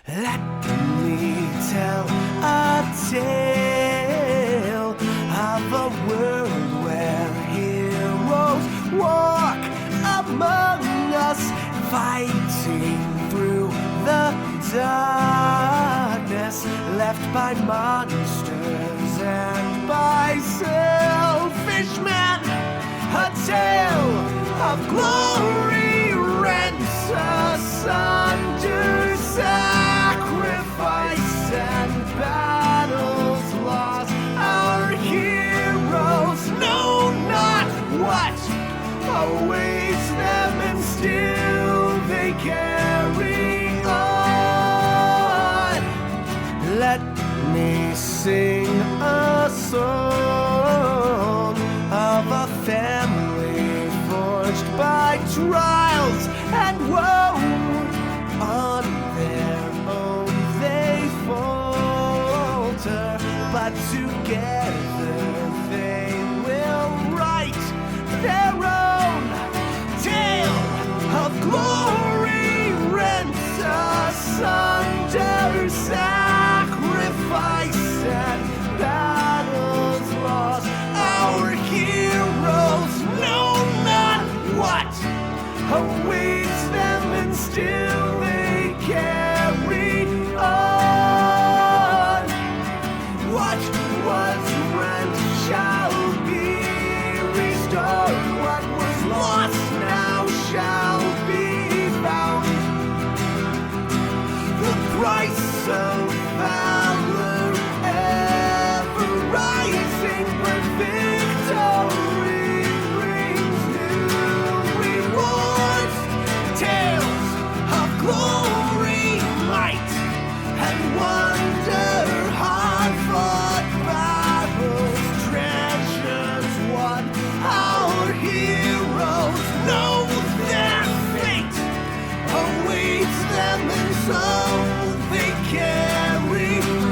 Let me tell a tale of a world where heroes walk among us, fighting through the darkness left by monsters and by selfish men. A tale of glory rents asunder, sacrifice and battles lost. Our heroes know not what awaits them, and still they carry on. Let me sing a song of a family forged by trials and woe. On their own they falter, but together they will write their own tale of glory, rent asunder, sacrifice and battles lost. Our heroes know not what awaits them, and still they carry on. What was rent shall be restored. What was lost now shall be found. The price of valor ever rising, but victory brings new rewards. Tales of glory, might, and wonder, hard-fought battles, treasures won. Our heroes know their fate awaits them, and so they carry on.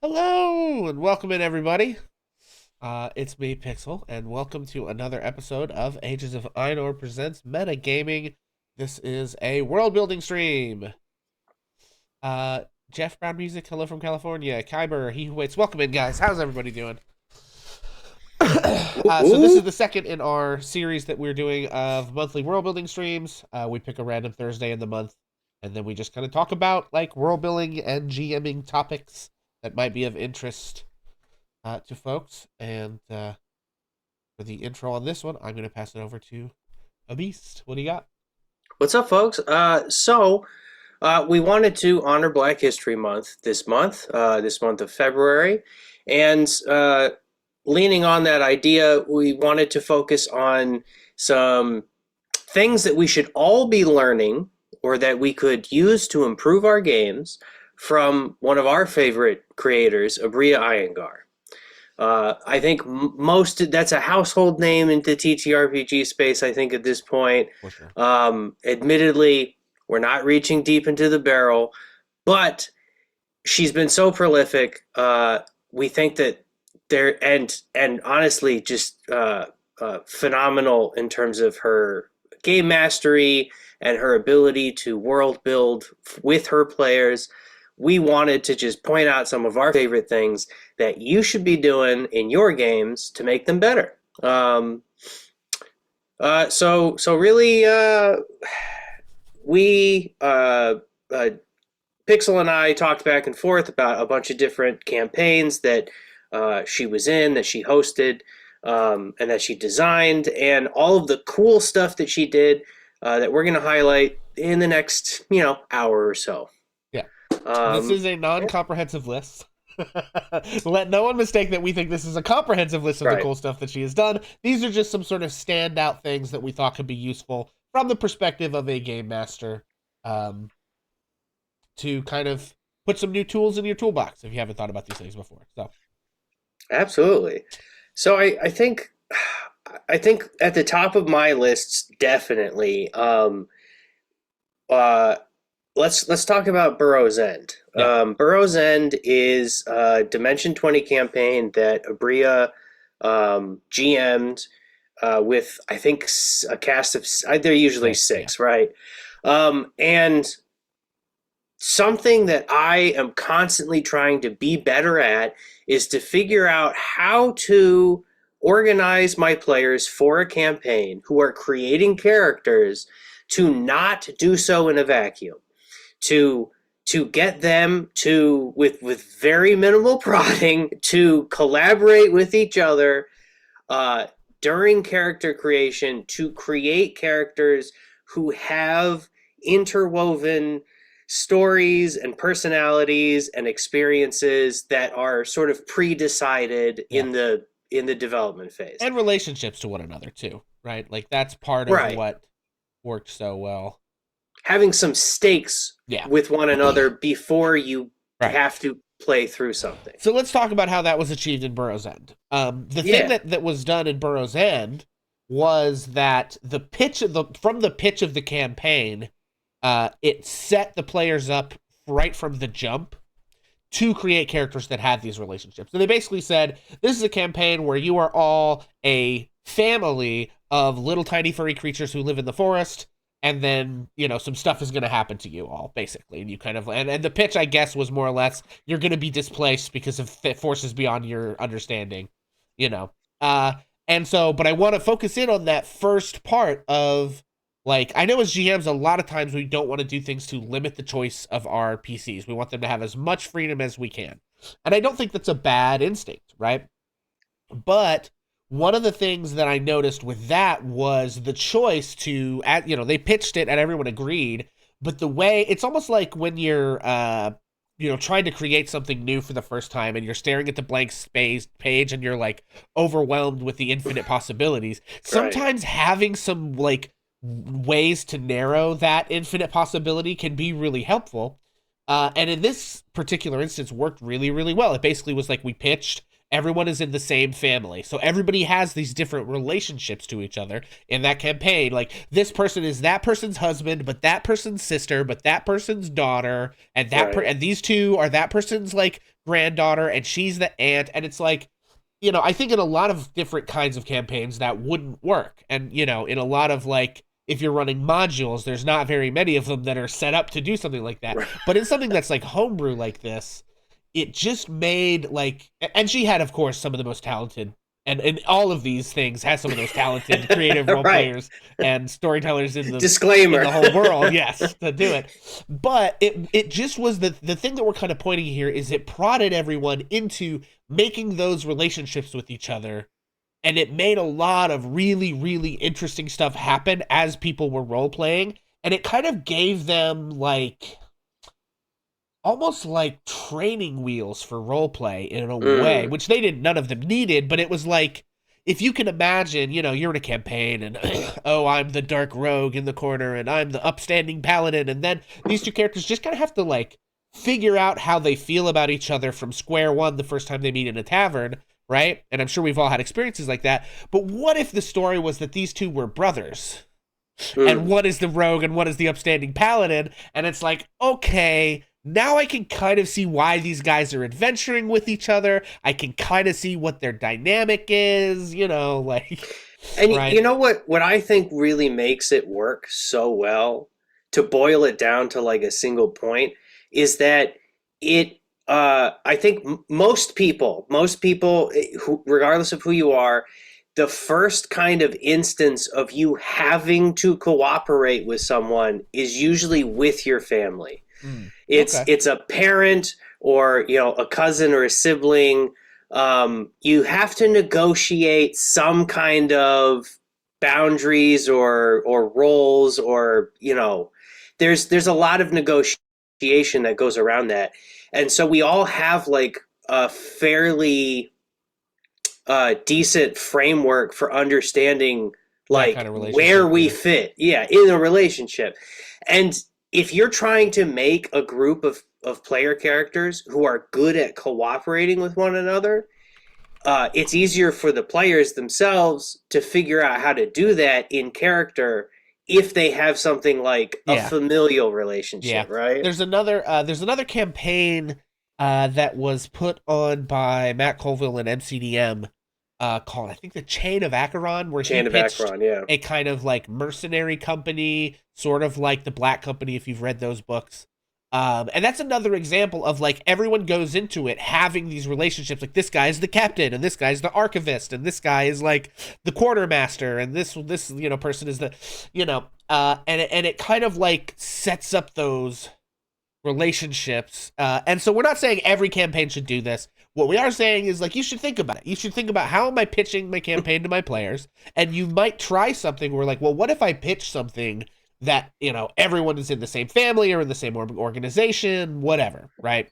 Hello and welcome in, everybody. It's me, Pixel, and welcome to another episode of Ages of Einor presents Metagaming. This is a world building stream. Jeff Brown Music, hello from California. Kyber, he who waits. Welcome in, guys. How's everybody doing? So this is the second in our series that we're doing of monthly world building streams. We pick a random Thursday in the month, and then we just kind of talk about like world building and GMing topics that might be of interest to folks. And for the intro on this one, I'm going to pass it over to a beast. What do you got? What's up, folks? We wanted to honor Black History Month this month of February. And leaning on that idea, we wanted to focus on some things that we should all be learning or that we could use to improve our games from one of our favorite creators, Aabria Iyengar. I think that's a household name in the TTRPG space, I think, at this point. For sure. Admittedly, we're not reaching deep into the barrel, but she's been so prolific. We think that and honestly, just phenomenal in terms of her game mastery and her ability to world build with her players. We wanted to just point out some of our favorite things that you should be doing in your games to make them better. So really, Pixel and I talked back and forth about a bunch of different campaigns that she was in, that she hosted, and that she designed, and all of the cool stuff that she did that we're going to highlight in the next, hour or so. Yeah. This is a non-comprehensive list. Let no one mistake that we think this is a comprehensive list of the Right. cool stuff that she has done. These are just some sort of standout things that we thought could be useful from the perspective of a game master, to kind of put some new tools in your toolbox if you haven't thought about these things before. So Absolutely. So I think at the top of my lists, definitely. Uh, let's talk about Burrow's End. Yeah. Burrow's End is a Dimension 20 campaign that Aabria GM'd with, I think, a cast of, they're usually six, right? And something that I am constantly trying to be better at is to figure out how to organize my players for a campaign who are creating characters to not do so in a vacuum, to get them to with very minimal prodding to collaborate with each other during character creation to create characters who have interwoven stories and personalities and experiences that are sort of pre-decided in the development phase, and relationships to one another too, right? Like that's part of right. what worked so well. Having some stakes with one another before you have to play through something. So let's talk about how that was achieved in Burrow's End. The thing that was done in Burrow's End was that from the pitch of the campaign, it set the players up right from the jump to create characters that had these relationships. So they basically said, this is a campaign where you are all a family of little tiny furry creatures who live in the forest, and then, some stuff is going to happen to you all, basically. And you kind of, and the pitch, I guess, was more or less, you're going to be displaced because of forces beyond your understanding, and so, but I want to focus in on that first part of, I know as GMs, a lot of times we don't want to do things to limit the choice of our PCs. We want them to have as much freedom as we can. And I don't think that's a bad instinct, right? But one of the things that I noticed with that was the choice to, they pitched it and everyone agreed, but the way, it's almost like when you're, trying to create something new for the first time and you're staring at the blank space page and you're overwhelmed with the infinite possibilities. Sometimes having some ways to narrow that infinite possibility can be really helpful. And in this particular instance worked really, really well. It basically was we pitched, everyone is in the same family. So everybody has these different relationships to each other in that campaign. This person is that person's husband, but that person's sister, but that person's daughter, and and these two are that person's granddaughter, and she's the aunt. And it's I think in a lot of different kinds of campaigns that wouldn't work. And, in a lot of if you're running modules, there's not very many of them that are set up to do something like that. But in something that's homebrew like this, it just made and she had, of course, some of the most talented, and all of these things has some of those talented creative role players and storytellers in the disclaimer in the whole world, yes, to do it. But it just was the thing that we're kind of pointing here is it prodded everyone into making those relationships with each other. And it made a lot of really, really interesting stuff happen as people were role-playing. And it kind of gave them, almost like training wheels for role-play in a way, which none of them needed, but it was if you can imagine, you're in a campaign and, oh, I'm the dark rogue in the corner and I'm the upstanding paladin. And then these two characters just kind of have to, figure out how they feel about each other from square one the first time they meet in a tavern. Right? And I'm sure we've all had experiences like that. But what if the story was that these two were brothers? And one is the rogue and one is the upstanding paladin? And it's okay, now I can kind of see why these guys are adventuring with each other. I can kind of see what their dynamic is, And you know what I think really makes it work so well, to boil it down to a single point, is that I think most people, who, regardless of who you are, the first kind of instance of you having to cooperate with someone is usually with your family. It's a parent or a cousin or a sibling. You have to negotiate some kind of boundaries or roles, or there's a lot of negotiation that goes around that. And so we all have a fairly decent framework for understanding That like kind of where relationship, we yeah. fit, yeah, in a relationship. And if you're trying to make a group of player characters who are good at cooperating with one another, it's easier for the players themselves to figure out how to do that in character if they have something like a Yeah. familial Yeah. relationship, right? There's another campaign that was put on by Matt Colville and MCDM called, I think, the Chain of Acheron, where he Chain of pitched Akron, yeah. a kind of like mercenary company, sort of like the Black Company, if you've read those books. And that's another example of like everyone goes into it having these relationships. Like this guy's the captain, and this guy's the archivist, and this guy is like the quartermaster, and this person is the and it kind of like sets up those relationships. And so we're not saying every campaign should do this. What we are saying is like you should think about it. You should think about, how am I pitching my campaign to my players? And you might try something where like, well, what if I pitch something that, everyone is in the same family or in the same organization, whatever, right?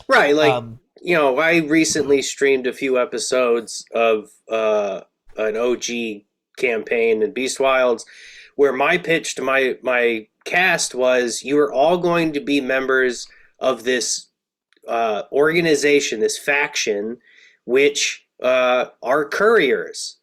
Right, like, Um, I recently streamed a few episodes of an OG campaign in Beast Wilds where my pitch to my cast was, you are all going to be members of this organization, this faction, which are couriers,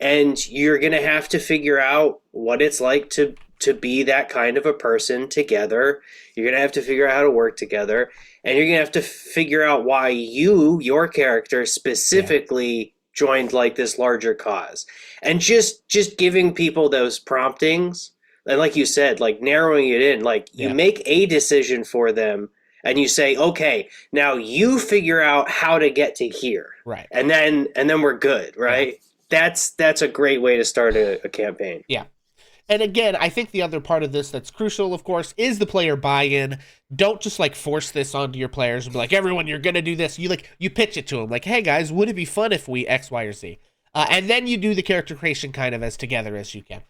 and you're going to have to figure out what it's like to be that kind of a person together. You're going to have to figure out how to work together, and you're going to have to figure out why your character specifically joined like this larger cause. And just giving people those promptings, and like you said, like narrowing it in, like you Yeah. make a decision for them and you say, okay, now you figure out how to get to here. right. And then we're good, right? That's a great way to start a campaign. Yeah. And again, I think the other part of this that's crucial, of course, is the player buy-in. Don't just like force this onto your players and be like, everyone, you're gonna do this. You pitch it to them like, hey guys, would it be fun if we X, Y, or Z? And then you do the character creation kind of as together as you can.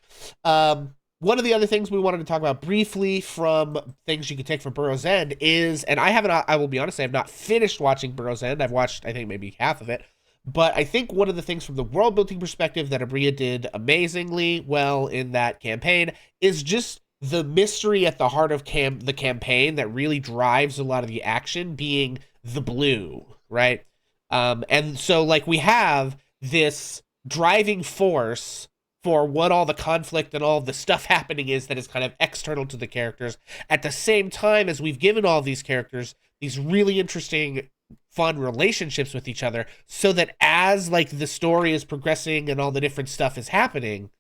One of the other things we wanted to talk about briefly from things you can take from Burrow's End is, and I will be honest, I have not finished watching Burrow's End. I've watched, I think, maybe half of it. But I think one of the things from the world building perspective that Aabria did amazingly well in that campaign is just the mystery at the heart of the campaign that really drives a lot of the action being the blue, right? And so like we have this driving force for what all the conflict and all the stuff happening is that is kind of external to the characters, at the same time as we've given all these characters these really interesting, fun relationships with each other, so that as like the story is progressing and all the different stuff is happening,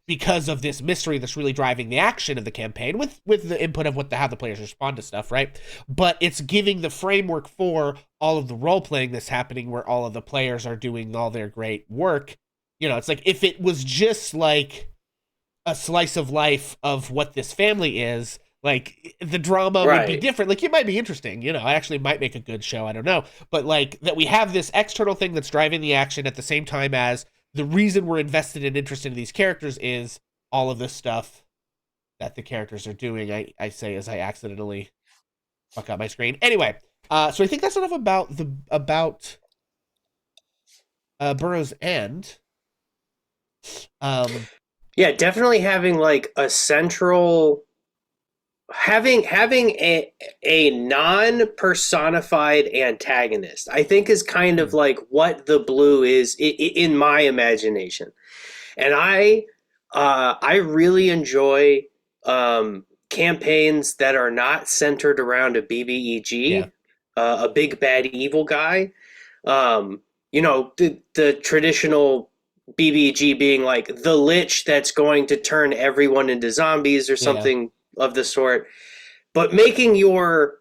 because of this mystery that's really driving the action of the campaign, with the input of how the players respond to stuff, right? But it's giving the framework for all of the role playing that's happening, where all of the players are doing all their great work. It's like if it was just like a slice of life of what this family is, like the drama would be different. Like it might be interesting, it actually might make a good show, I don't know. But like that we have this external thing that's driving the action at the same time as the reason we're invested and interested in these characters is all of this stuff that the characters are doing. I say as I accidentally fuck up my screen. Anyway, so I think that's enough about Burrow's End. Yeah, definitely having like a central, having a non-personified antagonist, I think, is kind of like what the blue is in my imagination. And I really enjoy campaigns that are not centered around a BBEG, a big bad evil guy. The traditional BBG being like the lich that's going to turn everyone into zombies or something of the sort, but making your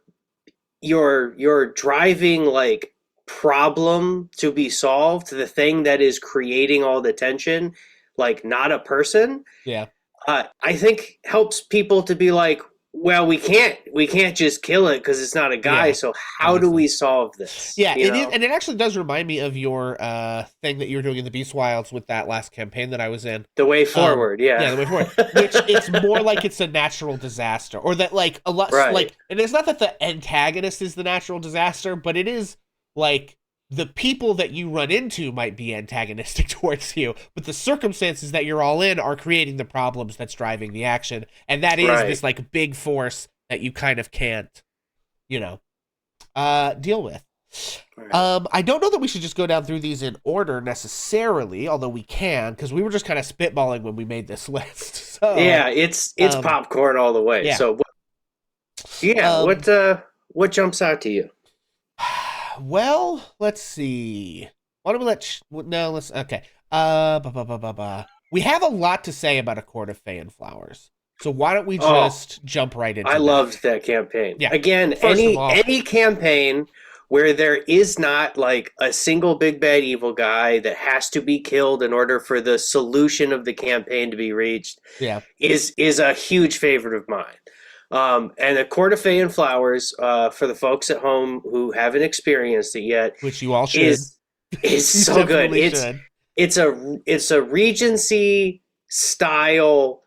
driving like problem to be solved, the thing that is creating all the tension, like not a person. I think helps people to be like, well, we can't just kill it because it's not a guy. So how do we solve this? Yeah, it is, and it actually does remind me of your thing that you were doing in the Beast Wilds with that last campaign that I was in. The way forward, the way forward. Which it's more like it's a natural disaster, or that like a lot like, and it's not that the antagonist is the natural disaster, but it is like the people that you run into might be antagonistic towards you, but the circumstances that you're all in are creating the problems that's driving the action, and that is Right. this like big force that you kind of can't, you know, deal with. Right. I don't know that we should just go down through these in order necessarily, although we can, because we were just kind of spitballing when we made this list. So Yeah, it's um, popcorn all the way. yeah. So, yeah, Um, what jumps out to you? well, let's see. Why don't we no, let's okay. We have a lot to say about A Court of Fey and Flowers. So why don't we Oh, just jump right into I that? loved that campaign. Yeah. Again, First of all, any campaign where there is not like a single big bad evil guy that has to be killed in order for the solution of the campaign to be reached yeah, is a huge favorite of mine. And A Court of Fey and Flowers, for the folks at home who haven't experienced it yet, which you all should. is You so good. definitely should. It's a Regency style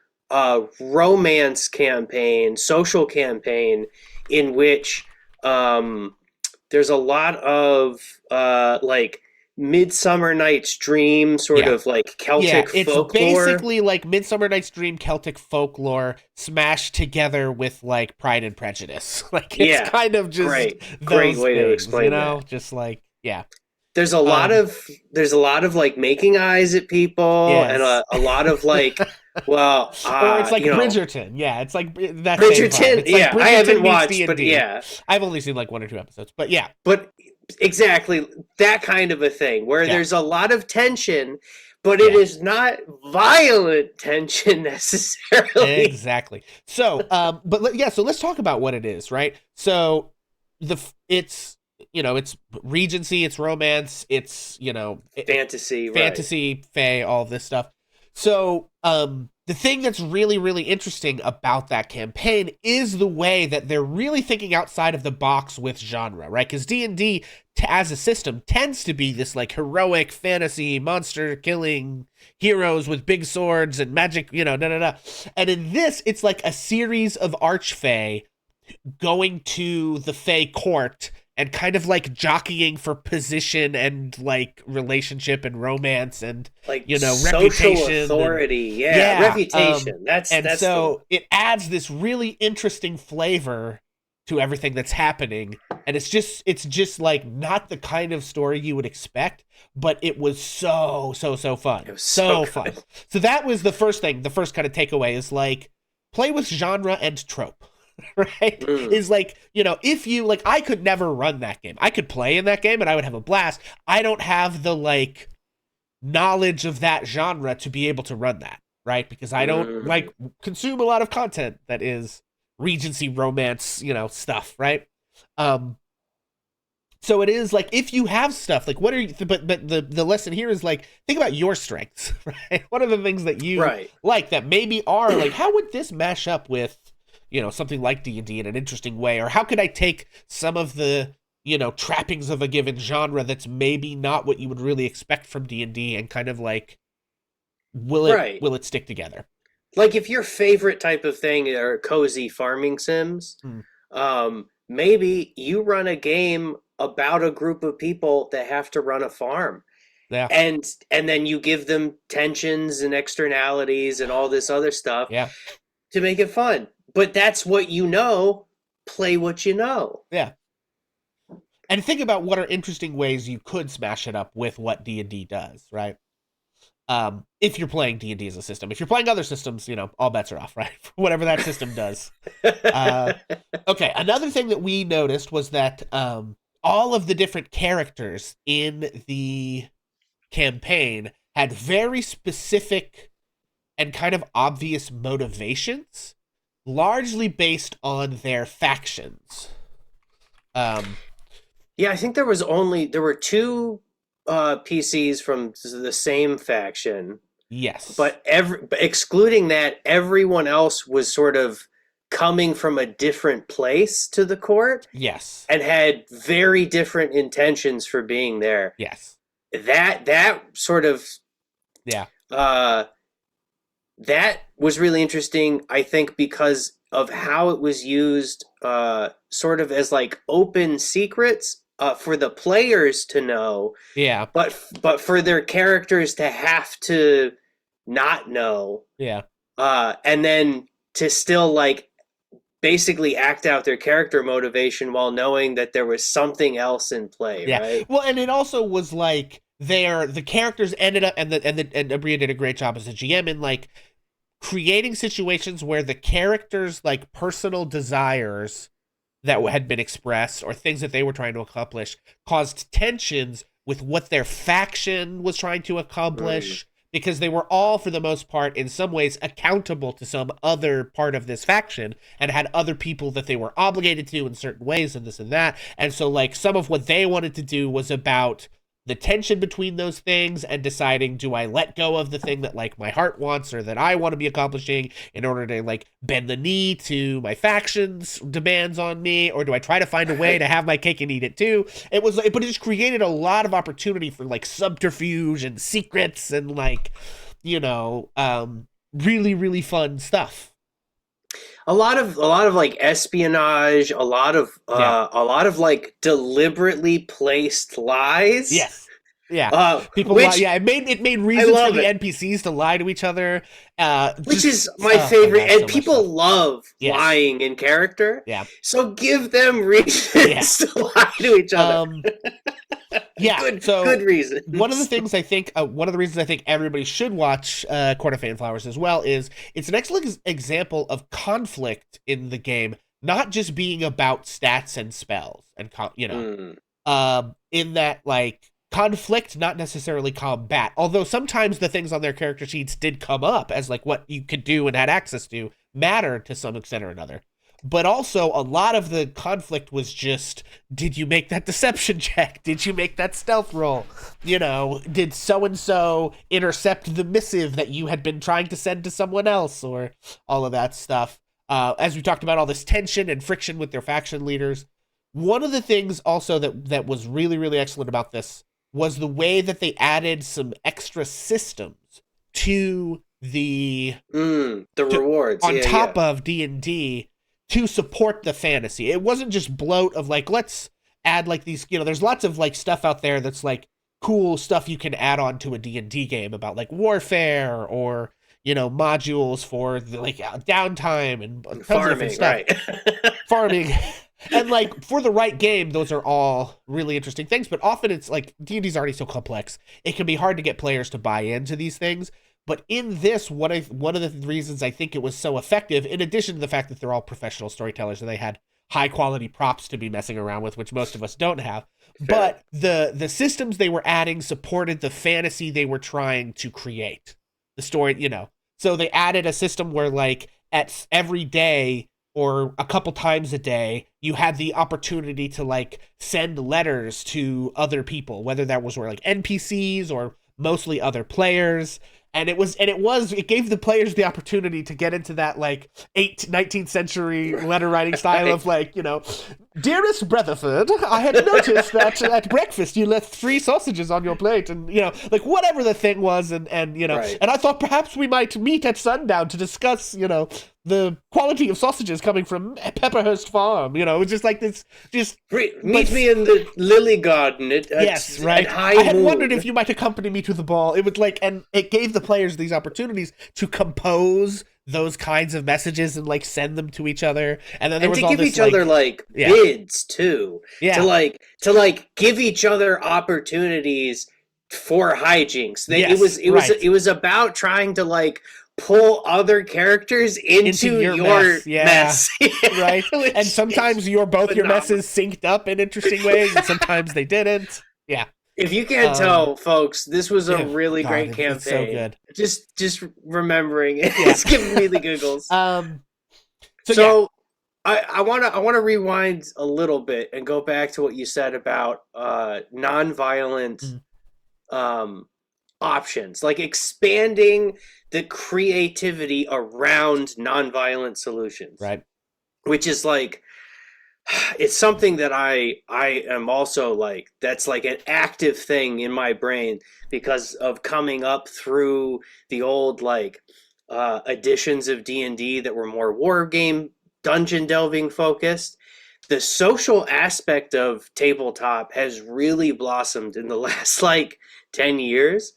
romance campaign, social campaign in which there's a lot of like Midsummer Night's Dream sort Yeah. of like Celtic Yeah, it's folklore. basically like Midsummer Night's Dream Celtic folklore smashed together with like Pride and Prejudice. Like it's Yeah, kind of just great those way to things, explain you know, that. just like yeah. There's a lot Um, of like making eyes at people and yes. a lot of like, well, Or it's like you know, Bridgerton. Yeah, it's like that same vibe. Bridgerton. It's like Yeah, Bridgerton I haven't meets watched, but D&D. yeah, I've only seen like 1 or 2 episodes, but yeah. but exactly that kind of a thing where Yeah. there's a lot of tension, but it Yeah. is not violent tension necessarily. Exactly. So, so let's talk about what it is, right? So, it's it's Regency, it's romance, it's Fantasy, right? fantasy, fae, all of this stuff. So, the thing that's really, really interesting about that campaign is the way that they're really thinking outside of the box with genre, right? Because D&D, as a system, tends to be this like heroic fantasy, monster killing heroes with big swords and magic, da da da. And in this, it's like a series of archfey going to the Fey court and kind of like jockeying for position and like relationship and romance and Like social reputation authority, yeah, reputation. That's so it adds this really interesting flavor to everything that's happening, and it's just like not the kind of story you would expect, but it was so fun. It was so so fun. good. So that was the first thing. The first kind of takeaway is like play with genre and trope. Right? Is like, if you like, I could never run that game. I could play in that game and I would have a blast. I don't have the like knowledge of that genre to be able to run that, right? Because I don't like consume a lot of content that is Regency romance, stuff, right? So it is like if you have stuff like what are you but the lesson here is like think about your strengths, right? What are the things that you like that maybe are like how would this mash up with something like D&D in an interesting way, or how could I take some of the trappings of a given genre that's maybe not what you would really expect from D&D and kind of like will it stick together? Like if your favorite type of thing are cozy farming sims, maybe you run a game about a group of people that have to run a farm. Yeah. And then you give them tensions and externalities and all this other stuff to make it fun. But that's what play what you know. Yeah. And think about what are interesting ways you could smash it up with what D&D does, right? If you're playing D&D as a system. If you're playing other systems, all bets are off, right? Whatever that system does. Okay, another thing that we noticed was that all of the different characters in the campaign had very specific and kind of obvious motivations, largely based on their factions. Yeah, I think there were 2 PCs from the same faction. Yes. But excluding that, everyone else was sort of coming from a different place to the court. Yes. And had very different intentions for being there. Yes. That sort of that was really interesting, I think, because of how it was used sort of as like open secrets for the players to know, Yeah. but for their characters to have to not know, Yeah. and then to still like basically act out their character motivation while knowing that there was something else in play, Yeah. right? Well, and it also was like the characters ended up and Aabria did a great job as a GM in like creating situations where the characters' like personal desires that had been expressed or things that they were trying to accomplish caused tensions with what their faction was trying to accomplish, because they were all, for the most part, in some ways accountable to some other part of this faction and had other people that they were obligated to in certain ways and this and that. And so like some of what they wanted to do was about the tension between those things and deciding, do I let go of the thing that like my heart wants or that I want to be accomplishing in order to like bend the knee to my faction's demands on me, or do I try to find a way to have my cake and eat it too? It was like, but it just created a lot of opportunity for like subterfuge and secrets and like, you know, really, really fun stuff. A lot of like espionage, a lot of like deliberately placed lies. Yes. Yeah. People which, lie. Yeah, it made reasons for the it. NPCs to lie to each other. Which is my favorite. And so people love lying in character. Yeah. So give them reasons to lie to each other. Yeah. Good reason. One of the things I think, one of the reasons I think everybody should watch Court of Fanflowers as well is it's an excellent example of conflict in the game, not just being about stats and spells and in that like conflict, not necessarily combat. Although sometimes the things on their character sheets did come up as like what you could do and had access to mattered to some extent or another. But also a lot of the conflict was just, did you make that deception check? Did you make that stealth roll? You know, did so-and-so intercept the missive that you had been trying to send to someone else, or all of that stuff? As we talked about all this tension and friction with their faction leaders. One of the things also that was really, really excellent about this was the way that they added some extra systems to the rewards on top of D&D to support the fantasy. It wasn't just bloat of like, let's add like these, you know, there's lots of like stuff out there that's like cool stuff you can add on to a D&D game about like warfare or, you know, modules for the, like downtime and tons farming, of different stuff. Right. Farming. And like for the right game, those are all really interesting things, but often it's like D&D's already so complex. It can be hard to get players to buy into these things. But in this, one of the reasons I think it was so effective, in addition to the fact that they're all professional storytellers and they had high quality props to be messing around with, which most of us don't have, but the systems they were adding supported the fantasy they were trying to create. The story, you know. So they added a system where like at every day or a couple times a day, you had the opportunity to like send letters to other people, whether that was like NPCs or mostly other players. And it gave the players the opportunity to get into that like 19th century letter writing style of like, you know, dearest Brotherford, I had noticed that at breakfast you left 3 sausages on your plate, and you know, like whatever the thing was, and you know, and I thought perhaps we might meet at sundown to discuss, you know, the quality of sausages coming from Pepperhurst Farm. You know, it was just like this, just meet me in the lily garden. Yes, right. I had wondered if you might accompany me to the ball. It was like, and it gave the players these opportunities to compose those kinds of messages and like send them to each other, and then there was to all give this, each other like bids too. To like give each other opportunities for hijinks. It was about trying to like pull other characters into your mess. Right? And sometimes your messes synced up in interesting ways, and sometimes they didn't. Yeah. If you can't tell, folks, this was a really great campaign. It's so good. Just remembering it, it's giving me the giggles. I want to rewind a little bit and go back to what you said about nonviolent options, like expanding the creativity around nonviolent solutions, right? Which is like, it's something that I am also like, that's like an active thing in my brain because of coming up through the old like editions of D&D that were more war game dungeon delving focused. the social aspect of tabletop has really blossomed in the last like 10 years,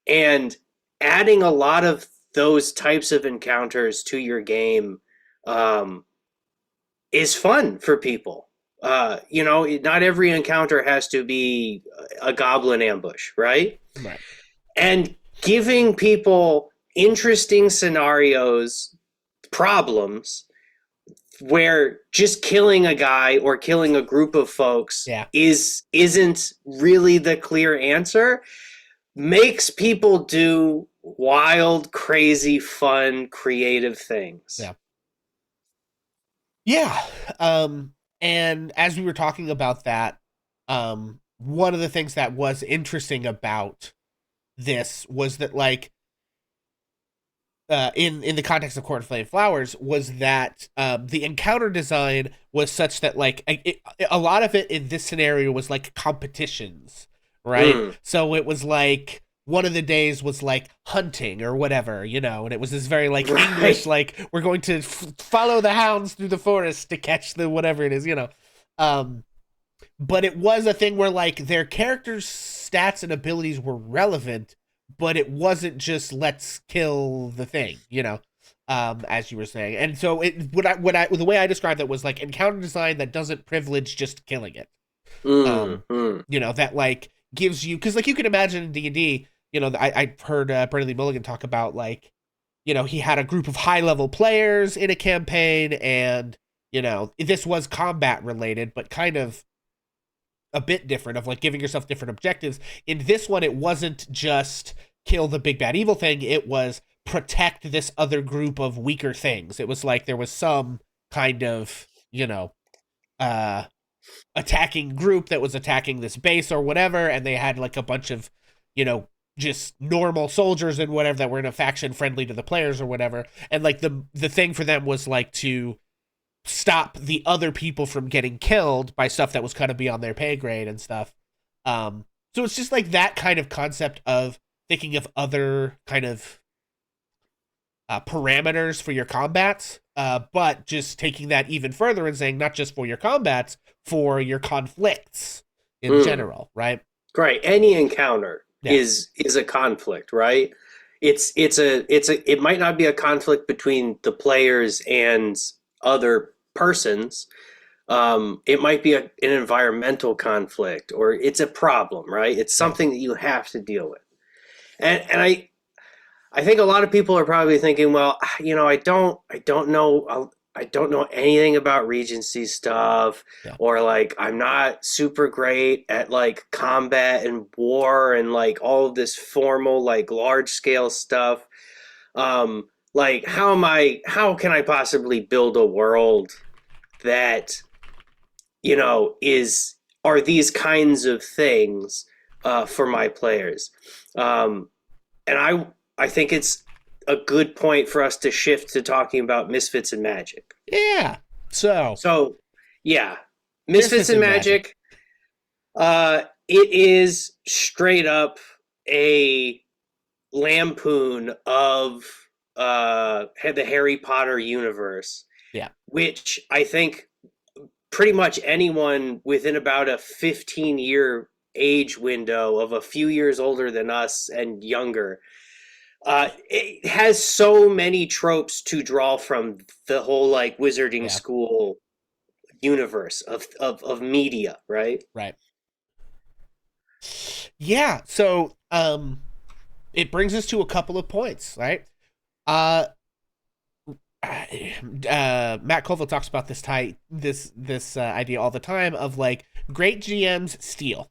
and adding a lot of those types of encounters to your game is fun for people. Not every encounter has to be a goblin ambush, right? Right. And giving people interesting scenarios, problems, where just killing a guy or killing a group of folks isn't really the clear answer, makes people do wild, crazy, fun, creative things. Yeah. And as we were talking about that, one of the things that was interesting about this was that, like, in the context of Corn Flame Flowers, was that the encounter design was such that, like, a lot of it in this scenario was like competitions, right? So it was like one of the days was like hunting or whatever, and it was this very like English, like, we're going to follow the hounds through the forest to catch the whatever it is, but it was a thing where, like, their characters' stats and abilities were relevant, but it wasn't just let's kill the thing, as you were saying. And so the way I described it was like encounter design that doesn't privilege just killing it. That like gives you, because like you can imagine in D&D, I heard Brennan Lee Mulligan talk about, like, he had a group of high level players in a campaign, and this was combat related, but kind of a bit different, of like giving yourself different objectives. In this one, it wasn't just kill the big bad evil thing, it was protect this other group of weaker things. It was like there was some kind of attacking group that was attacking this base or whatever, and they had like a bunch of just normal soldiers and whatever that were in a faction friendly to the players or whatever, and like the thing for them was like to stop the other people from getting killed by stuff that was kind of beyond their pay grade and stuff. So it's just like that kind of concept of thinking of other kind of parameters for your combats, but just taking that even further and saying not just for your combats, for your conflicts in general, right? Right. Any encounter is a conflict, right? It might not be a conflict between the players and other persons. It might be an environmental conflict, or it's a problem, right? It's something that you have to deal with. And I think a lot of people are probably thinking, well, I don't know anything about Regency stuff, or like I'm not super great at like combat and war and like all of this formal like large scale stuff. Like how can I possibly build a world that are these kinds of things for my players? And I think it's a good point for us to shift to talking about Misfits and Magic. Yeah. So yeah, Misfits and Magic. It is straight up a lampoon of the Harry Potter universe. Yeah. Which I think pretty much anyone within about a 15-year age window of a few years older than us and younger, it has so many tropes to draw from the whole like wizarding school universe of media, right? Right. Yeah. So it brings us to a couple of points, right? Matt Colville talks about this idea all the time of like great GMs steal.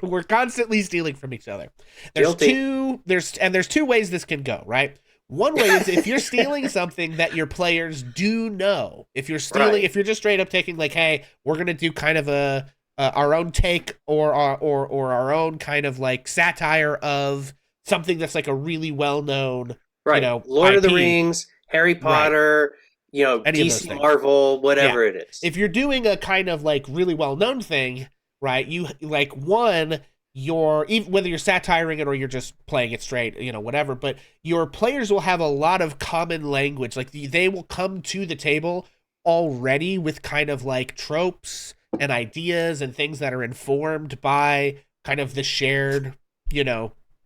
We're constantly stealing from each other. There's two ways this can go, right? One way is if you're stealing something that your players do know. If you're stealing, if you're just straight up taking like, hey, we're gonna do kind of our own take or our own kind of like satire of something that's like a really well known, Lord IP. of the Rings, Harry Potter, Any DC Marvel, whatever it is. If you're doing a kind of like really well known thing, right? You like whether you're satiring it or you're just playing it straight, whatever, but your players will have a lot of common language. Like they will come to the table already with kind of like tropes and ideas and things that are informed by kind of the shared,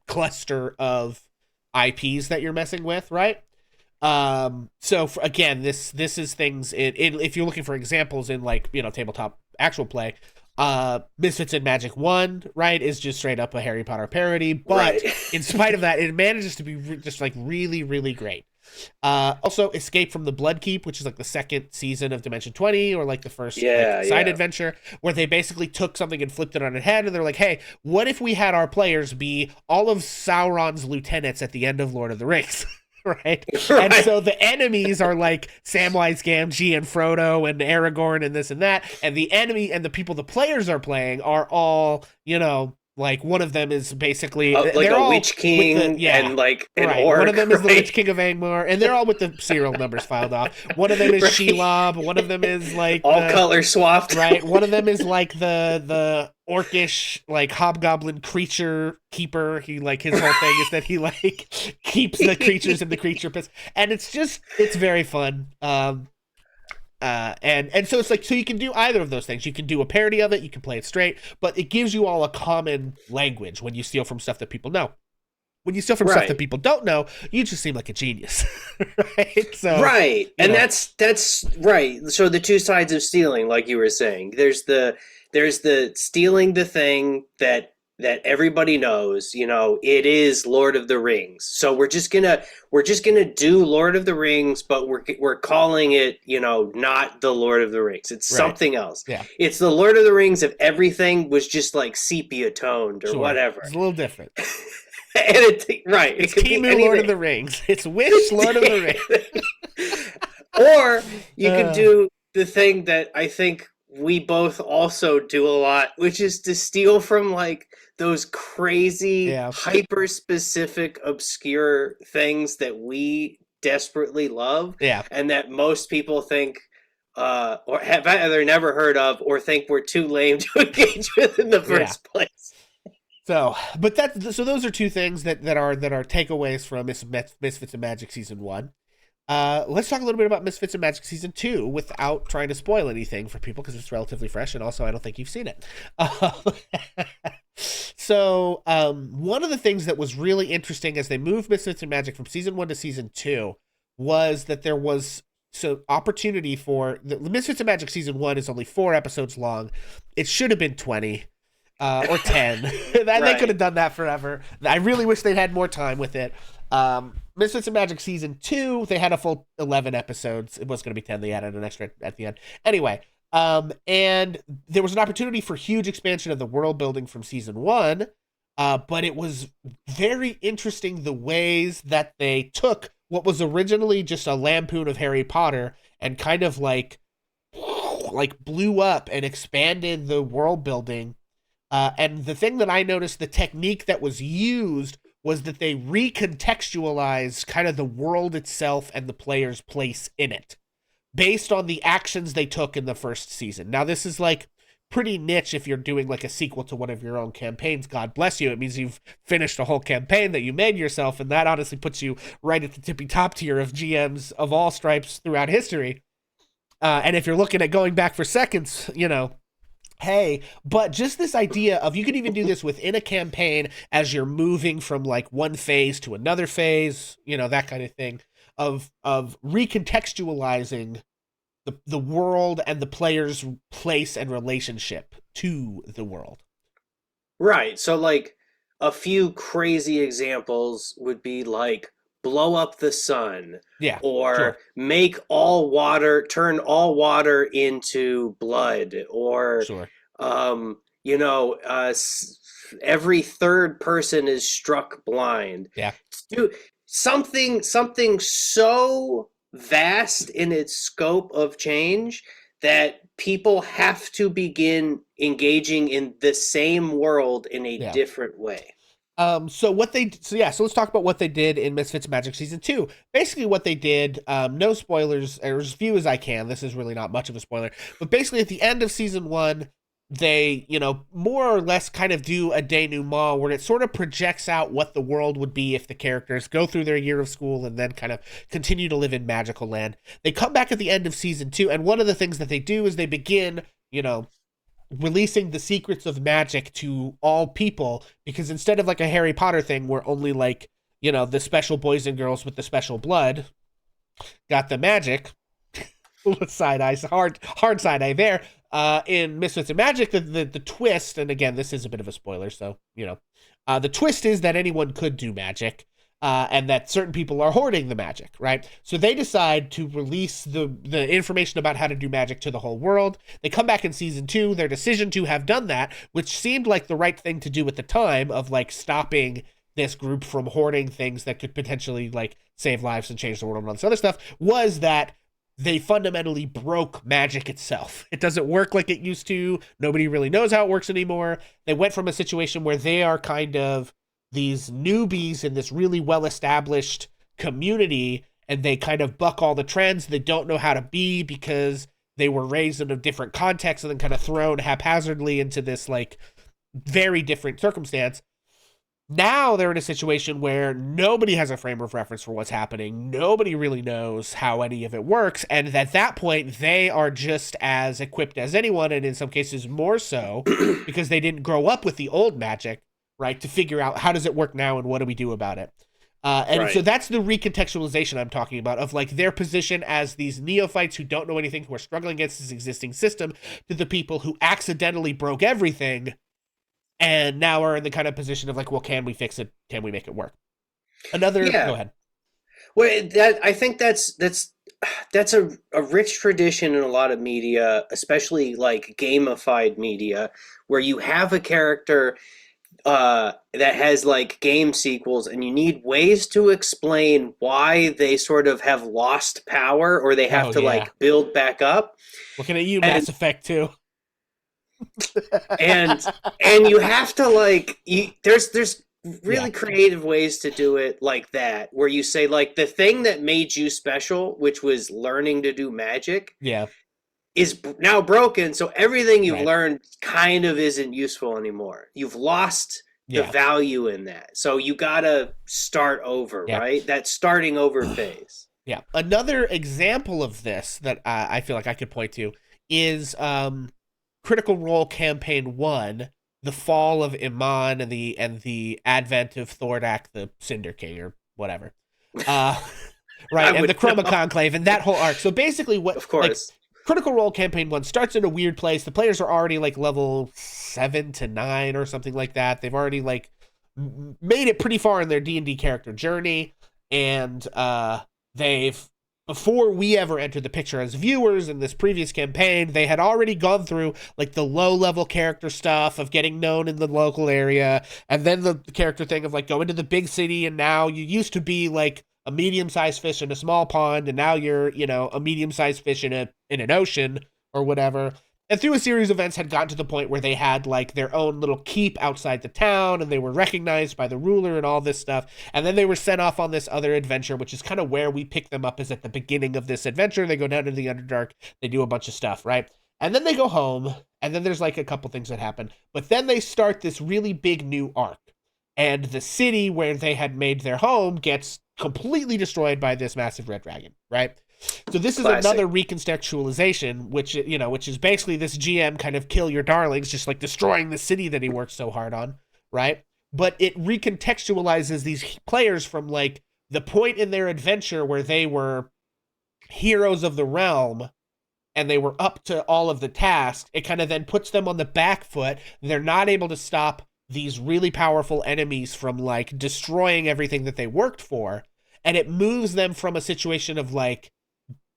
cluster of IPs that you're messing with, right? Again, this is things if you're looking for examples in like, tabletop actual play, Misfits in Magic 1, right, is just straight up a Harry Potter parody, but in spite of that, it manages to be just like really, really great. Also Escape from the Bloodkeep, which is like the second season of Dimension 20, or like the first side adventure, where they basically took something and flipped it on its head, and they're like, hey, what if we had our players be all of Sauron's lieutenants at the end of Lord of the Rings? Right? And so the enemies are like Samwise Gamgee and Frodo and Aragorn and this and that, and the enemy and the people the players are playing are all, like one of them is basically like a Witch King and like an orc. One of them is the Witch King of Angmar, and they're all with the serial numbers filed off. One of them is Shelob. One of them is like all color swapped. Right. One of them is like the orcish like hobgoblin creature keeper. He like his whole thing is that he like keeps the creatures in the creature pits, and it's very fun. And so it's like, so you can do either of those things. You can do a parody of it, you can play it straight, but it gives you all a common language when you steal from stuff that people know. When you steal from stuff that people don't know, you just seem like a genius. Right? So and that's right. So the two sides of stealing, like you were saying, there's the stealing the thing that everybody knows, it is Lord of the Rings. So we're just gonna do Lord of the Rings, but we're calling it, not the Lord of the Rings. It's something else. Yeah. It's the Lord of the Rings if everything was just like sepia toned or whatever. It's a little different. And it's Timu Lord of the Rings. It's which Lord of the Rings. Or you could do the thing that I think we both also do a lot, which is to steal from like those crazy, hyper specific, obscure things that we desperately love, and that most people think or have either never heard of or think we're too lame to engage with in the first place. So, but those are two things that are takeaways from Misfits in Magic Season 1. Let's talk a little bit about Misfits in Magic Season 2 without trying to spoil anything for people, because it's relatively fresh, and also I don't think you've seen it. So, one of the things that was really interesting as they moved Misfits in Magic from Season 1 to Season 2 was that there was opportunity for... The Misfits in Magic Season 1 is only 4 episodes long. It should have been 20. Or 10. They could have done that forever. I really wish they'd had more time with it. Misfits in Magic Season 2, they had a full 11 episodes. It was going to be 10. They added an extra at the end. Anyway, and there was an opportunity for huge expansion of the world building from Season 1, but it was very interesting the ways that they took what was originally just a lampoon of Harry Potter and kind of like blew up and expanded the world building. And the thing that I noticed, the technique that was used was that they recontextualized kind of the world itself and the player's place in it based on the actions they took in the first season. Now, this is like pretty niche if you're doing like a sequel to one of your own campaigns. God bless you. It means you've finished a whole campaign that you made yourself, and that honestly puts you right at the tippy top tier of GMs of all stripes throughout history. And if you're looking at going back for seconds, hey, but just this idea of you can even do this within a campaign as you're moving from like one phase to another phase, that kind of thing, of recontextualizing the world and the player's place and relationship to the world. Right. So like a few crazy examples would be like blow up the sun, or make turn all water into blood, or every third person is struck blind. Something so vast in its scope of change that people have to begin engaging in the same world in a different way. So let's talk about what they did in Misfits Magic Season 2. Basically what they did, no spoilers, or as few as I can, this is really not much of a spoiler, but basically at the end of Season 1, they, more or less kind of do a denouement where it sort of projects out what the world would be if the characters go through their year of school and then kind of continue to live in magical land. They come back at the end of season 2, and one of the things that they do is they begin, releasing the secrets of magic to all people, because instead of like a Harry Potter thing where only like, the special boys and girls with the special blood got the magic, side eye, hard side eye there. In Misfits and Magic, the twist, and again, this is a bit of a spoiler, so, the twist is that anyone could do magic, and that certain people are hoarding the magic, right? So they decide to release the information about how to do magic to the whole world. They come back in season 2, their decision to have done that, which seemed like the right thing to do at the time of, like, stopping this group from hoarding things that could potentially, like, save lives and change the world and all this other stuff, was that they fundamentally broke magic itself. It doesn't work like it used to. Nobody really knows how it works anymore. They went from a situation where they are kind of these newbies in this really well-established community, and they kind of buck all the trends they don't know how to be because they were raised in a different context and then kind of thrown haphazardly into this, like, very different circumstance. Now they're in a situation where nobody has a frame of reference for what's happening. Nobody really knows how any of it works. And at that point, they are just as equipped as anyone, and in some cases more so, because they didn't grow up with the old magic, right, to figure out how does it work now and what do we do about it. So that's the recontextualization I'm talking about, of like their position as these neophytes who don't know anything, who are struggling against this existing system, to the people who accidentally broke everything and now are in the kind of position of like, well, can we fix it? Can we make it work? Go ahead. Well, I think that's a rich tradition in a lot of media, especially like gamified media, where you have a character that has like game sequels, and you need ways to explain why they sort of have lost power, or they have to like build back up. Looking at you, Mass Effect 2. and you have to like there's really creative ways to do it like that, where you say like the thing that made you special, which was learning to do magic, is now broken, so everything you've learned kind of isn't useful anymore. You've lost the value in that, so you gotta start over, right? That starting over phase. Another example of this that I feel like I could point to is Critical Role Campaign 1, the fall of Iman and the advent of Thordak, the Cinder King, or whatever. Right, and the Chroma Conclave, and that whole arc. So basically what... Of course. Like, Critical Role Campaign 1 starts in a weird place. The players are already, like, level 7 to 9 or something like that. They've already, like, made it pretty far in their D&D character journey, and they've... Before we ever entered the picture as viewers in this previous campaign, they had already gone through like the low-level character stuff of getting known in the local area, and then the character thing of like going to the big city, and now you used to be like a medium-sized fish in a small pond, and now you're, a medium-sized fish in an ocean or whatever. And through a series of events had gotten to the point where they had like their own little keep outside the town, and they were recognized by the ruler and all this stuff. And then they were sent off on this other adventure, which is kind of where we pick them up, is at the beginning of this adventure. They go down to the Underdark, they do a bunch of stuff, right? And then they go home, and then there's like a couple things that happen. But then they start this really big new arc. And the city where they had made their home gets completely destroyed by this massive red dragon, right? So this is another recontextualization, which is basically this GM kind of kill your darlings, just like destroying the city that he worked so hard on, right? But it recontextualizes these players from like the point in their adventure where they were heroes of the realm and they were up to all of the tasks. It kind of then puts them on the back foot. They're not able to stop these really powerful enemies from like destroying everything that they worked for. And it moves them from a situation of like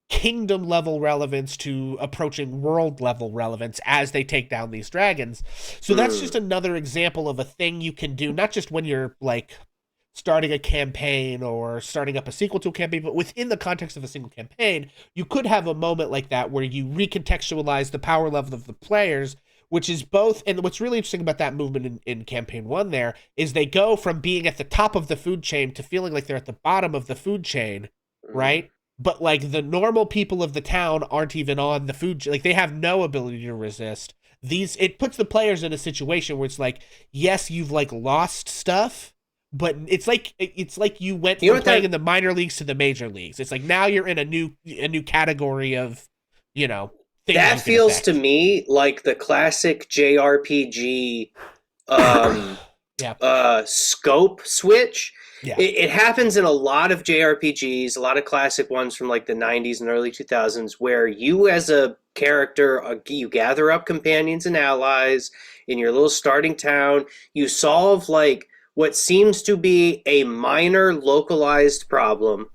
kingdom level relevance to approaching world level relevance as they take down these dragons. So that's just another example of a thing you can do, not just when you're like starting a campaign or starting up a sequel to a campaign, but within the context of a single campaign, you could have a moment like that where you recontextualize the power level of the players, which is both, and what's really interesting about that movement in campaign 1 there is they go from being at the top of the food chain to feeling like they're at the bottom of the food chain, right? But like the normal people of the town aren't even on the food, like they have no ability to resist. it puts the players in a situation where it's like, yes, you've like lost stuff, but it's like you went from playing in the minor leagues to the major leagues. It's like now you're in a new category of, you know, things that you can feels affect. to me like the classic JRPG scope switch. Yeah. It happens in a lot of JRPGs, a lot of classic ones from like the 90s and early 2000s, where you as a character, you gather up companions and allies in your little starting town. You solve like what seems to be a minor localized problem,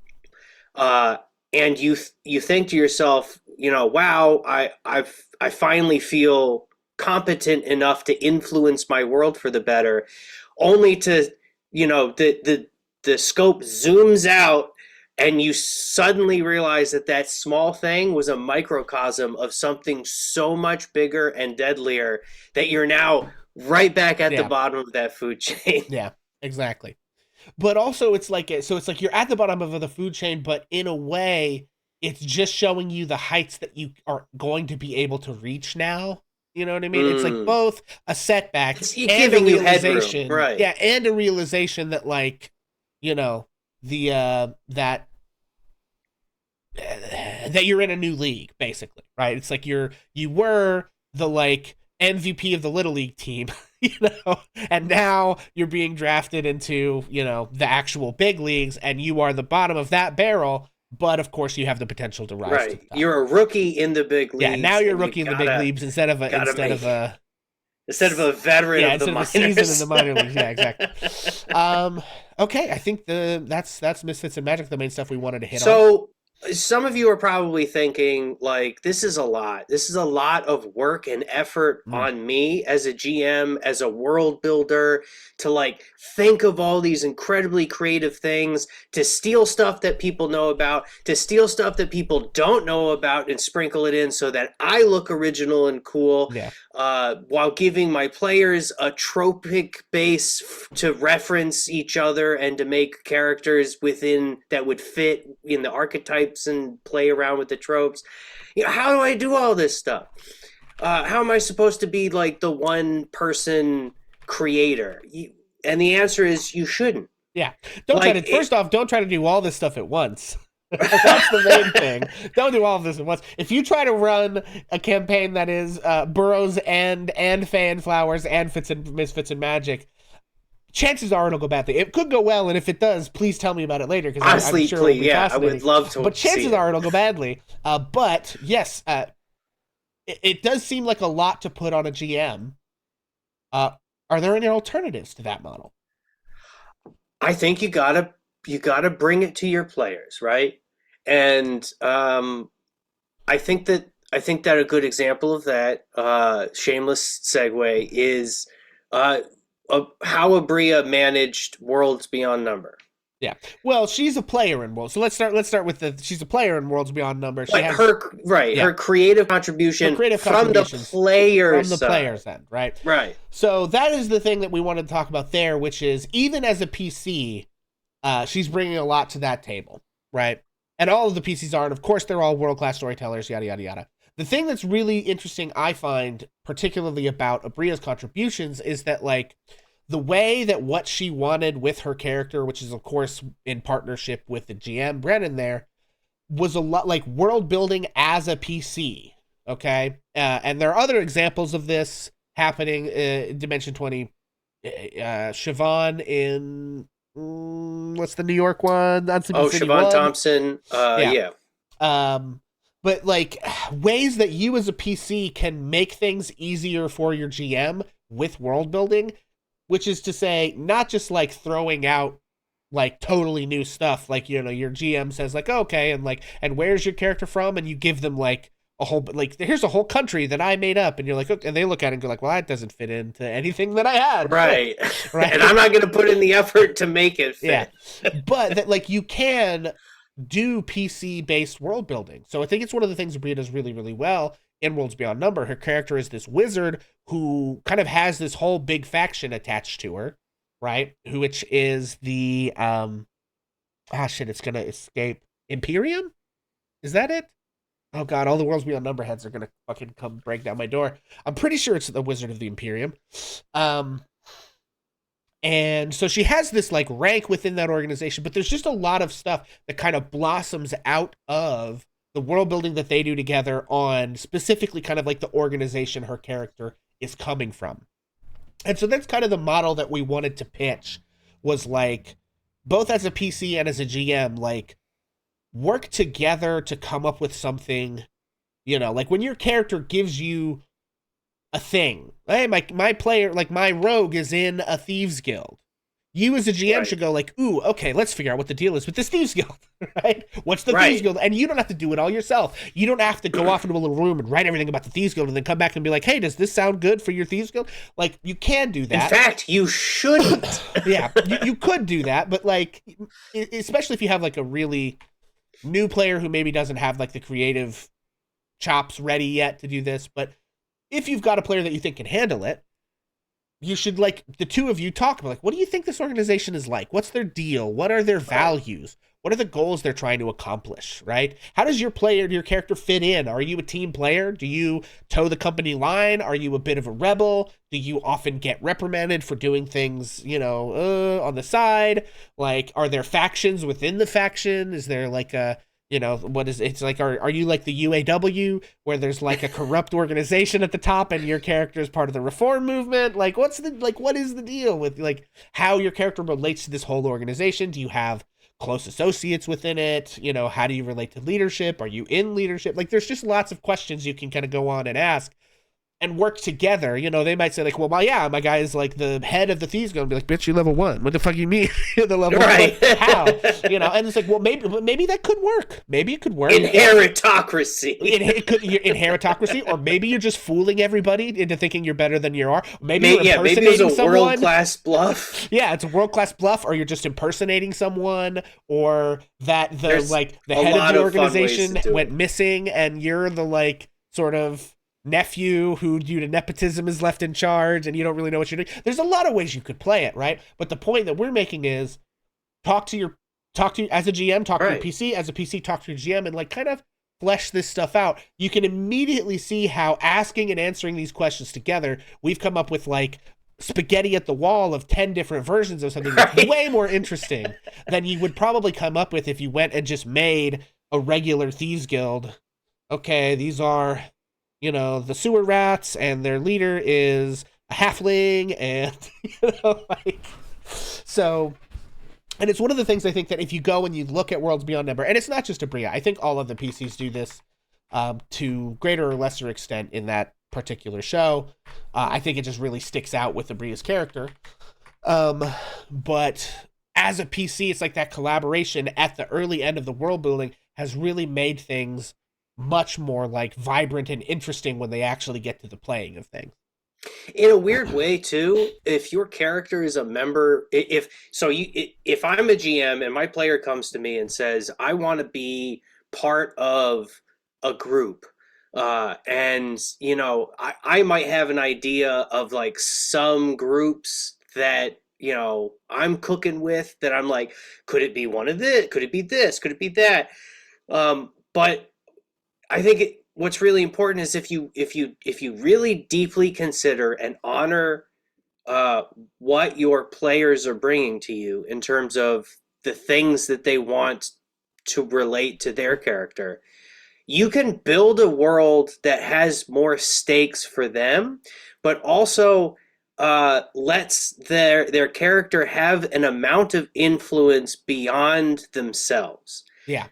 uh, and you think to yourself, you know, wow, I finally feel competent enough to influence my world for the better, only to, you know, the scope zooms out and you suddenly realize that that small thing was a microcosm of something so much bigger and deadlier that you're now right back at the bottom of that food chain. Yeah, exactly. But also it's like you're at the bottom of the food chain, but in a way it's just showing you the heights that you are going to be able to reach now. You know what I mean? It's like both a setback and giving a you realization. headroom, right? Yeah, and a realization that, like, you know, that you're in a new league, basically, right? It's like you were the like MVP of the little league team, you know, and now you're being drafted into, you know, the actual big leagues, and you are the bottom of that barrel. But of course, you have the potential to rise to the top. You're a rookie in the big leagues. Yeah, now you're a rookie in the big leagues instead of a veteran of the minors. Instead of a season in the minor leagues. Yeah, exactly. Okay, I think that's Misfits and Magic, the main stuff we wanted to hit on. So some of you are probably thinking, like, this is a lot. This is a lot of work and effort on me as a GM, as a world builder, to like think of all these incredibly creative things, to steal stuff that people know about, to steal stuff that people don't know about and sprinkle it in so that I look original and cool, while giving my players a tropic base to reference each other and to make characters within that would fit in the archetypes and play around with the tropes. You know, how do I do all this stuff? How am I supposed to be like the one person creator? And the answer is you shouldn't. Yeah. First off, don't try to do all this stuff at once. That's the main thing. Don't do all of this at once. If you try to run a campaign that is Burrows and Fan Flowers and Misfits and Magic, chances are it'll go badly. It could go well, and if it does, please tell me about it later. Because I'm sure it'll be fascinating. I would love to. But chances are it'll go badly. But yes, it does seem like a lot to put on a GM. Are there any alternatives to that model? I think you gotta bring it to your players, right? And I think that a good example of that, shameless segue, is how Aabria managed Worlds Beyond Number. Yeah, well, she's a player in Worlds, so let's start with she's a player in Worlds Beyond Number. Her creative contribution from the players end, right? Right. So that is the thing that we wanted to talk about there, which is even as a PC, she's bringing a lot to that table, right? And all of the PCs are, and of course, they're all world-class storytellers, yada yada yada. The thing that's really interesting, I find, particularly about Aabria's contributions, is that like the way that what she wanted with her character, which is of course in partnership with the GM Brennan, there was a lot like world building as a PC. Okay, and there are other examples of this happening in Dimension 20. Siobhan in what's the New York one? Siobhan Thompson. Yeah. But like ways that you as a PC can make things easier for your GM with world building, which is to say, not just like throwing out like totally new stuff. Like, you know, your GM says like, okay, and where's your character from? And you give them like a whole, like, here's a whole country that I made up. And you're like, okay, and they look at it and go like, well, that doesn't fit into anything that I had. Right. Right. And I'm not going to put in the effort to make it fit. Yeah. But that like you can do PC based world building. So I think it's one of the things Aabria does really, really well in Worlds Beyond Number. Her character is this wizard who kind of has this whole big faction attached to her, right? Which is the it's gonna escape Imperium? Is that it? Oh god, all the Worlds Beyond Number heads are gonna fucking come break down my door. I'm pretty sure it's the Wizard of the Imperium. And so she has this like rank within that organization, but there's just a lot of stuff that kind of blossoms out of the world building that they do together on specifically kind of like the organization her character is coming from. And so that's kind of the model that we wanted to pitch, was like, both as a PC and as a GM, like, work together to come up with something, like when your character gives you a thing. Hey, my player, like my rogue is in a thieves guild. You as a GM should go like, ooh, okay, let's figure out what the deal is with this thieves guild, right? What's the thieves guild? And you don't have to do it all yourself. You don't have to go off into a little room and write everything about the thieves guild and then come back and be like, hey, does this sound good for your thieves guild? Like, you can do that. In fact, you shouldn't. Yeah, you could do that, but like, especially if you have like a really new player who maybe doesn't have like the creative chops ready yet to do this, but if you've got a player that you think can handle it, you should, like, the two of you talk about, like, what do you think this organization is like? What's their deal? What are their values? What are the goals they're trying to accomplish, right? How does your character fit in? Are you a team player? Do you toe the company line? Are you a bit of a rebel? Do you often get reprimanded for doing things, on the side? Like, are there factions within the faction? Is there, like, what is it's like, are you like the UAW where there's like a corrupt organization at the top and your character is part of the reform movement? Like, what is the deal with like how your character relates to this whole organization? Do you have close associates within it? How do you relate to leadership? Are you in leadership? Like, there's just lots of questions you can kind of go on and ask and work together. They might say like, well, my guy is like the head of the thieves guild. Be like, bitch, you level 1. What the fuck you mean? The level 1? How? And it's like, well, maybe that could work. Maybe it could work. Inheritocracy. Inheritocracy, or maybe you're just fooling everybody into thinking you're better than you are. Maybe you're impersonating maybe it's a someone. world-class bluff. Yeah, it's a world-class bluff, or you're just impersonating someone, or that the head of the organization went missing and you're the like sort of nephew who, due to nepotism, is left in charge and you don't really know what you're doing. There's a lot of ways you could play it, right? But the point that we're making is talk to as a GM, talk to your PC, as a PC, talk to your GM, and like kind of flesh this stuff out. You can immediately see how asking and answering these questions together, we've come up with like spaghetti at the wall of 10 different versions of something that's way more interesting than you would probably come up with if you went and just made a regular thieves guild. Okay, these are the sewer rats, and their leader is a halfling, and so, and it's one of the things I think that if you go and you look at Worlds Beyond Number, and it's not just Aabria, I think all of the PCs do this to greater or lesser extent in that particular show. I think it just really sticks out with Aabria's character. But as a PC, it's like that collaboration at the early end of the world building has really made things much more like vibrant and interesting when they actually get to the playing of things. In a weird way too, if your character is a member, if I'm a GM and my player comes to me and says, I want to be part of a group, and I might have an idea of like some groups that I'm cooking with, that I'm like, could it be one of this? Could it be this? Could it be that? But I think what's really important is if you really deeply consider and honor what your players are bringing to you in terms of the things that they want to relate to their character, you can build a world that has more stakes for them, but also lets their character have an amount of influence beyond themselves. Yeah.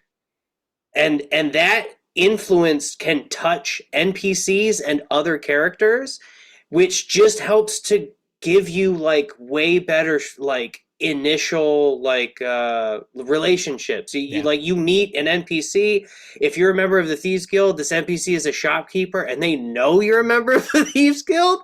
And that influence can touch NPCs and other characters, which just helps to give you like way better like initial like relationships. You meet an NPC. If you're a member of the Thieves Guild, this NPC is a shopkeeper and they know you're a member of the Thieves Guild,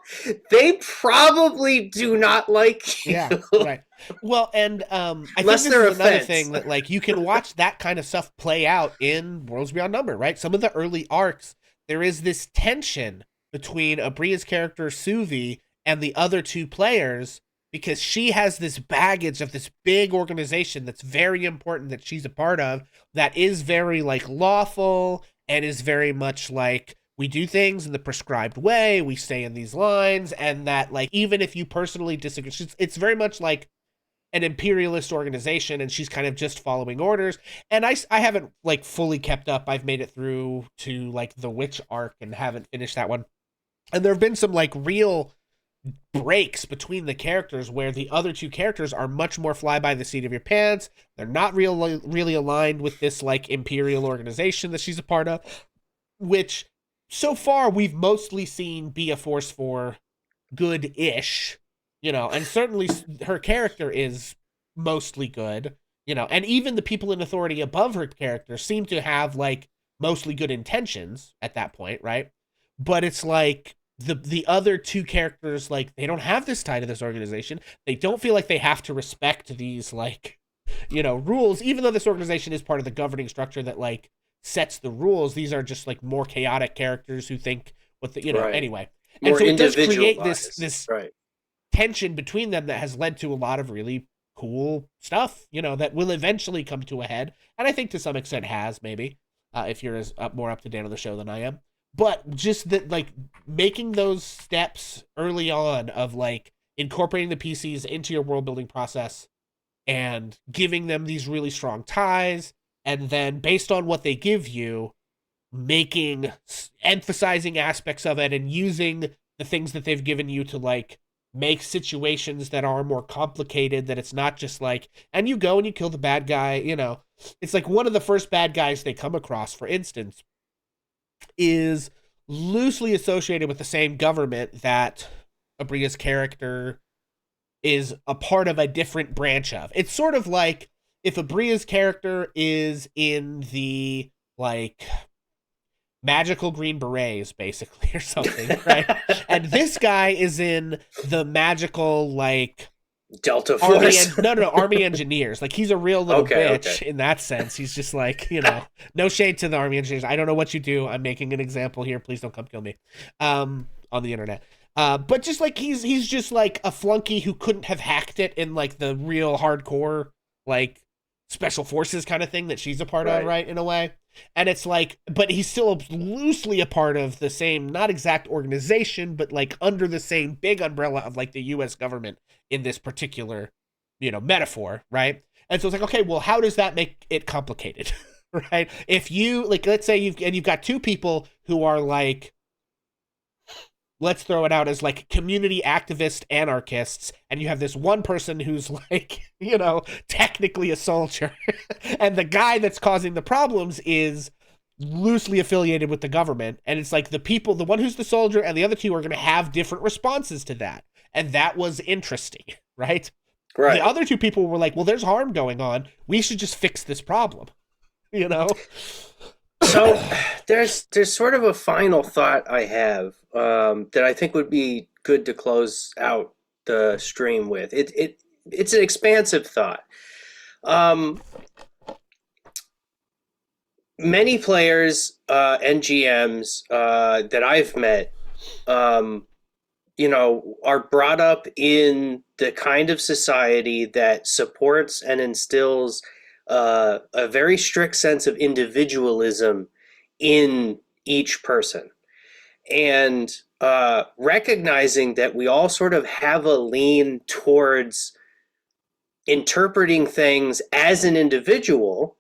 they probably do not like you. Yeah, right. Well, and I think this is another thing that like you can watch that kind of stuff play out in Worlds Beyond Number, right? Some of the early arcs, there is this tension between Aabria's character Suvi and the other two players, because she has this baggage of this big organization that's very important that she's a part of, that is very like lawful and is very much like, we do things in the prescribed way, we stay in these lines, and that, like, even if you personally disagree, it's very much like an imperialist organization, and she's kind of just following orders. And I haven't like fully kept up. I've made it through to like the witch arc and haven't finished that one. And there have been some like real breaks between the characters where the other two characters are much more fly by the seat of your pants. They're not really aligned with this like imperial organization that she's a part of, which so far we've mostly seen be a force for good-ish, and certainly her character is mostly good, and even the people in authority above her character seem to have like mostly good intentions at that point, right? But it's like the other two characters, like, they don't have this tie to this organization. They don't feel like they have to respect these like rules, even though this organization is part of the governing structure that like sets the rules. These are just like more chaotic characters who think what the Right. anyway. More And so it does create individualized. this Right. tension between them that has led to a lot of really cool stuff, that will eventually come to a head. And I think to some extent has, maybe, if you're as more up to date on the show than I am. But just that, like, making those steps early on of like incorporating the PCs into your world building process and giving them these really strong ties, and then based on what they give you, emphasizing aspects of it and using the things that they've given you to like make situations that are more complicated, that it's not just like, and you go and you kill the bad guy. It's like one of the first bad guys they come across, for instance, is loosely associated with the same government that Aabria's character is a part of a different branch of. It's sort of like if Aabria's character is in the like magical green berets, basically, or something, right? And this guy is in the magical like Delta Force. Army engineers. Like, he's a real little bitch Okay. in that sense. He's just like, no shade to the Army engineers. I don't know what you do. I'm making an example here. Please don't come kill me on the internet. But just like he's just like a flunky who couldn't have hacked it in like the real hardcore like special forces kind of thing that she's a part of, right, in a way. And it's like, but he's still loosely a part of the same, not exact organization, but like under the same big umbrella of like the US government in this particular, metaphor, right? And so it's like, okay, well, how does that make it complicated, right? If you, like, let's say you've got two people who are like, let's throw it out as like community activist anarchists, and you have this one person who's like, technically a soldier, and the guy that's causing the problems is loosely affiliated with the government, and it's like the one who's the soldier and the other two are going to have different responses to that. And that was interesting, right? The other two people were like, well, there's harm going on. We should just fix this problem, So there's sort of a final thought I have that I think would be good to close out the stream with. It's an expansive thought. Many players and GMs that I've met, are brought up in the kind of society that supports and instills a very strict sense of individualism in each person. And recognizing that we all sort of have a lean towards interpreting things as an individual,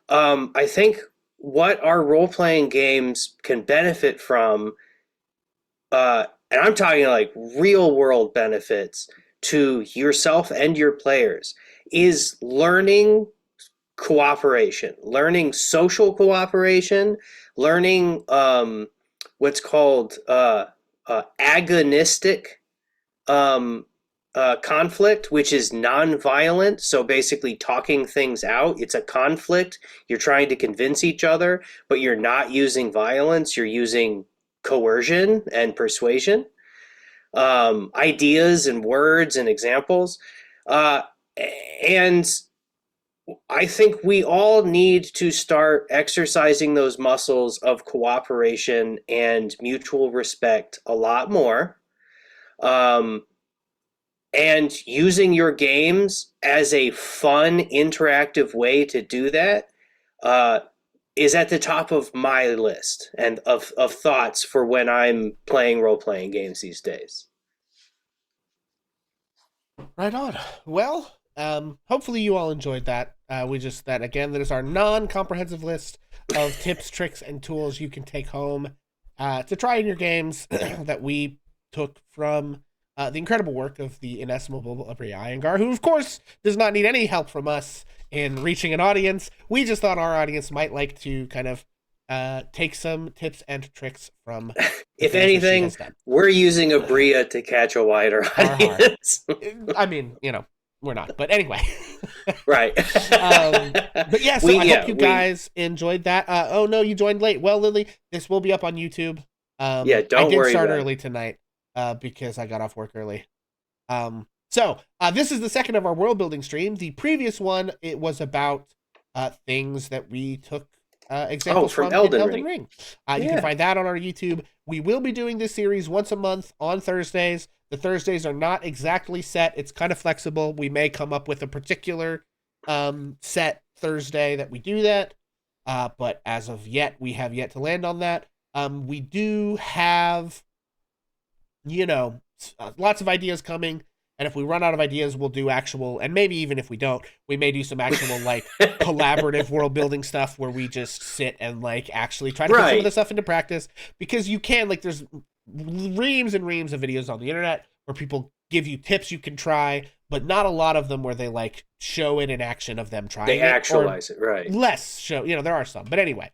I think what our role-playing games can benefit from, and I'm talking like real-world benefits to yourself and your players, is learning cooperation, learning social cooperation, learning what's called agonistic conflict, which is non-violent. So basically talking things out. It's a conflict. You're trying to convince each other, but you're not using violence. You're using coercion and persuasion, ideas and words and examples. And I think we all need to start exercising those muscles of cooperation and mutual respect a lot more. And using your games as a fun, interactive way to do that is at the top of my list and of thoughts for when I'm playing role-playing games these days. Right on. Well, hopefully you all enjoyed that. That is our non-comprehensive list of tips, tricks, and tools you can take home to try in your games that we took from the incredible work of the inestimable Aabria Iyengar, who of course does not need any help from us in reaching an audience. We just thought our audience might like to kind of take some tips and tricks from if anything, we're using Aabria to catch a wider audience. I mean, we're not, but anyway. Right. But yeah, so I hope you guys enjoyed that. Oh no, you joined late. Well, Lily, this will be up on YouTube. Don't worry. I did start early tonight because I got off work early. So this is the second of our world building stream. The previous one, it was about things that we took examples from Elden Ring. You can find that on our YouTube. We will be doing this series once a month on Thursdays. The Thursdays are not exactly set. It's kind of flexible. We may come up with a particular set Thursday that we do that. But as of yet, we have yet to land on that. We do have, lots of ideas coming. And if we run out of ideas, we'll do actual, and maybe even if we don't, we may do some actual collaborative world building stuff where we just sit and actually try to put some of the stuff into practice, because you can, there's reams and reams of videos on the internet where people give you tips you can try, but not a lot of them where they show it in action of them trying. They actualize it, right? Less show, there are some, but anyway.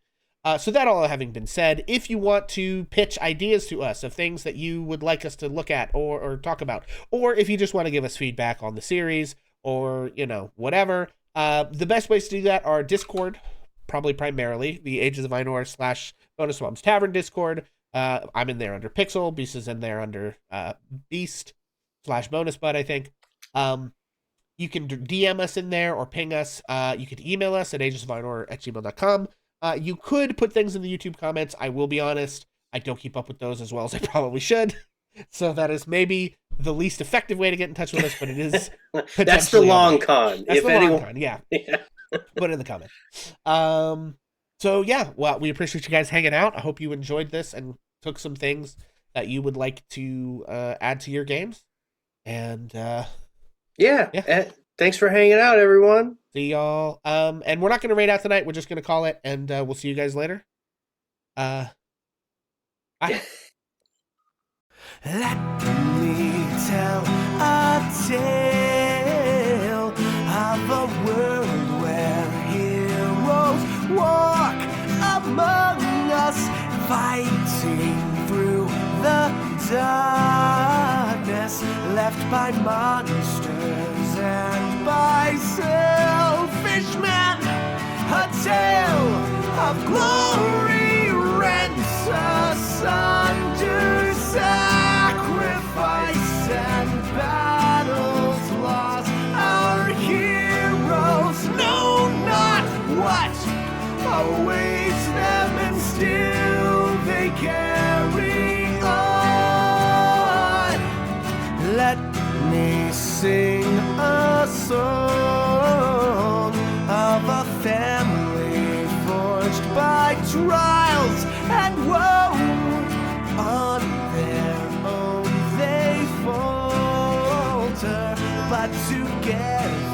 So that all having been said, if you want to pitch ideas to us of things that you would like us to look at or talk about, or if you just want to give us feedback on the series or, whatever, the best ways to do that are Discord, probably primarily, the Ages of Ainur / Bonus Moms Tavern Discord. I'm in there under Pixel. Beast is in there under Beast / Bonus Bud, I think. You can DM us in there or ping us. You could email us at agesofainur@gmail.com. You could put things in the YouTube comments. I will be honest, I don't keep up with those as well as I probably should. So that is maybe the least effective way to get in touch with us, but it is that's the long con. That's long con, yeah. Put it in the comment. So yeah, well, we appreciate you guys hanging out. I hope you enjoyed this and took some things that you would like to add to your games. And thanks for hanging out, everyone. See y'all. And we're not going to raid out tonight. We're just going to call it, and we'll see you guys later. Bye. Let me tell a tale of a world where heroes walk among us, fighting through the darkness left by monsters and by selfish men. A tale of glory rents asunder, sacrifice and battles lost. Our heroes know not what awaits them, and still they carry on. Let me sing a song of a family forged by trials and woe. On their own they falter, but together